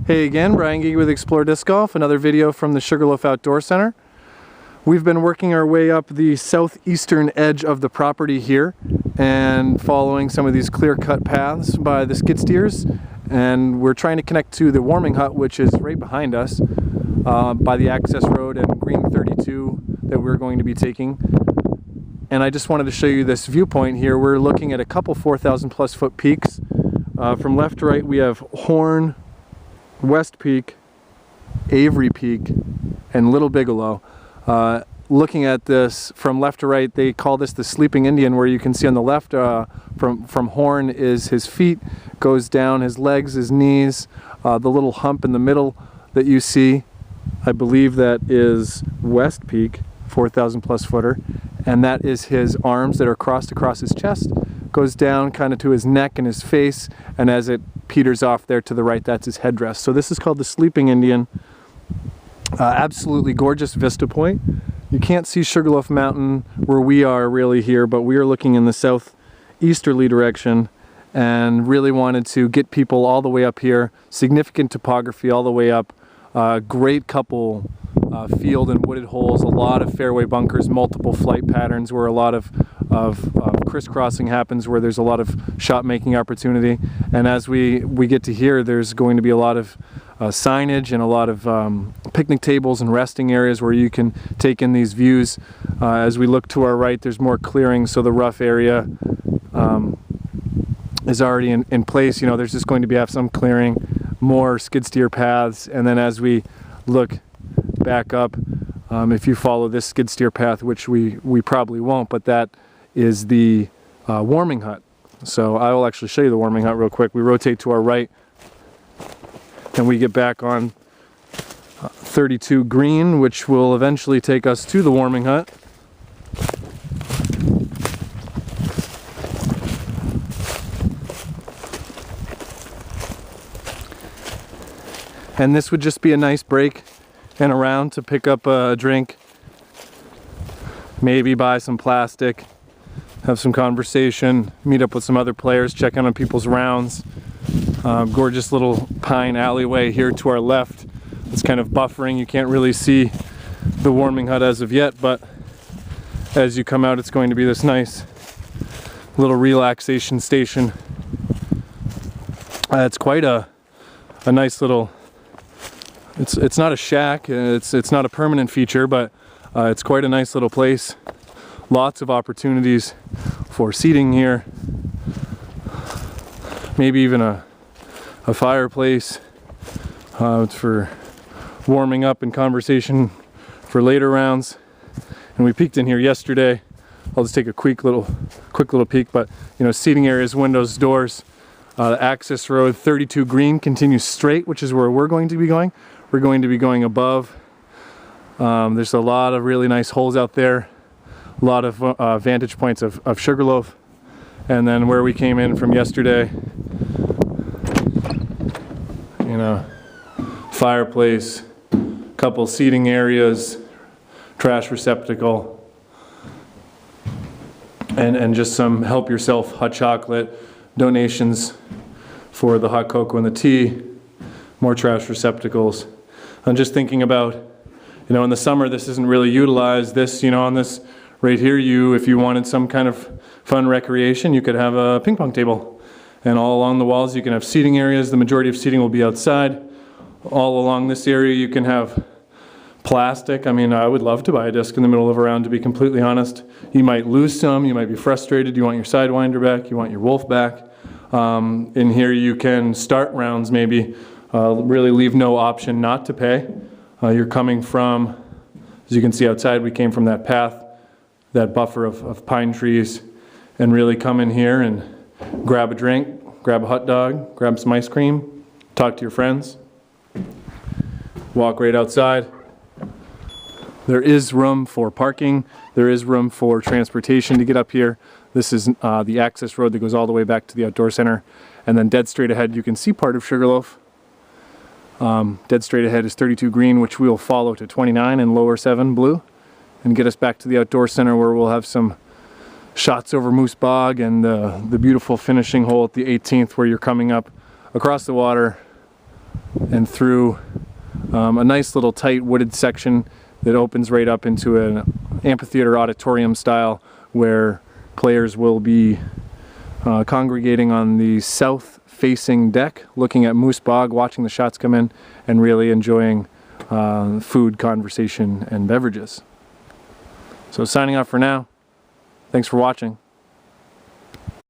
Hey again, Brian Geege with Explore Disc Golf, another video from the Sugarloaf Outdoor Center. We've been working our way up the southeastern edge of the property here and following some of these clear-cut paths by the skid steers, and we're trying to connect to the warming hut, which is right behind us by the access road and green 32 that we're going to be taking. And I just wanted to show you this viewpoint here. We're looking at a couple 4,000 plus foot peaks. From left to right we have Horn, West Peak, Avery Peak, and Little Bigelow. Looking at this from left to right, they call this the Sleeping Indian, where you can see on the left from Horn is his feet, goes down his legs, his knees, the little hump in the middle that you see, I believe that is West Peak, 4,000 plus footer, and that is his arms that are crossed across his chest, goes down kind of to his neck and his face, and as it peters off there to the right, that's his headdress. So this is called the Sleeping Indian. Absolutely gorgeous vista point. You can't see Sugarloaf Mountain where we are really here, but we are looking in the southeasterly direction and really wanted to get people all the way up here. Significant topography all the way up. Great couple field and wooded holes, a lot of fairway bunkers, multiple flight patterns where a lot of crisscrossing happens, where there's a lot of shot making opportunity. And as we get to here, there's going to be a lot of signage and a lot of picnic tables and resting areas where you can take in these views. As we look to our right, there's more clearing, so the rough area is already in place. You know, there's just going to have some clearing, more skid steer paths, and then as we look back up, if you follow this skid steer path, which we probably won't, but that is the warming hut. So I will actually show you the warming hut real quick. We rotate to our right and we get back on 32 green, which will eventually take us to the warming hut. And this would just be a nice break and around to pick up a drink, maybe buy some plastic, have some conversation, meet up with some other players, check in on people's rounds. Gorgeous little pine alleyway here to our left. It's kind of buffering. You can't really see the warming hut as of yet, but as you come out, it's going to be this nice little relaxation station. It's quite a nice little, it's not a shack, it's not a permanent feature, but it's quite a nice little place. Lots of opportunities for seating here, maybe even a fireplace for warming up and conversation for later rounds. And we peeked in here yesterday. I'll just take a quick little peek, but you know, seating areas, windows, doors. The access road 32 green continues straight, which is where we're going to be going. We're going to be going above. There's a lot of really nice holes out there, a lot of vantage points of Sugarloaf, and then where we came in from yesterday, you know, fireplace, couple seating areas, trash receptacle, and just some help yourself hot chocolate, donations for the hot cocoa and the tea, more trash receptacles. I'm just thinking about, you know, in the summer this isn't really utilized. This, you know, on this right here, if you wanted some kind of fun recreation, you could have a ping pong table. And all along the walls you can have seating areas. The majority of seating will be outside. All along this area you can have plastic. I mean, I would love to buy a disc in the middle of a round, to be completely honest. You might lose some, you might be frustrated, you want your Sidewinder back, you want your Wolf back. In here you can start rounds maybe, really leave no option not to pay. You're coming from, as you can see outside, we came from that path, that buffer of pine trees, and really come in here and grab a drink, grab a hot dog, grab some ice cream, talk to your friends, walk right outside. There is room for parking, there is room for transportation to get up here. This is the access road that goes all the way back to the outdoor center, and then dead straight ahead you can see part of Sugarloaf. Dead straight ahead is 32 green, which we'll follow to 29 and lower 7 blue, and get us back to the outdoor center where we'll have some shots over Moose Bog and the beautiful finishing hole at the 18th, where you're coming up across the water and through a nice little tight wooded section that opens right up into an amphitheater auditorium style, where players will be congregating on the south facing deck, looking at Moose Bog, watching the shots come in, and really enjoying food, conversation, and beverages. So signing off for now. Thanks for watching.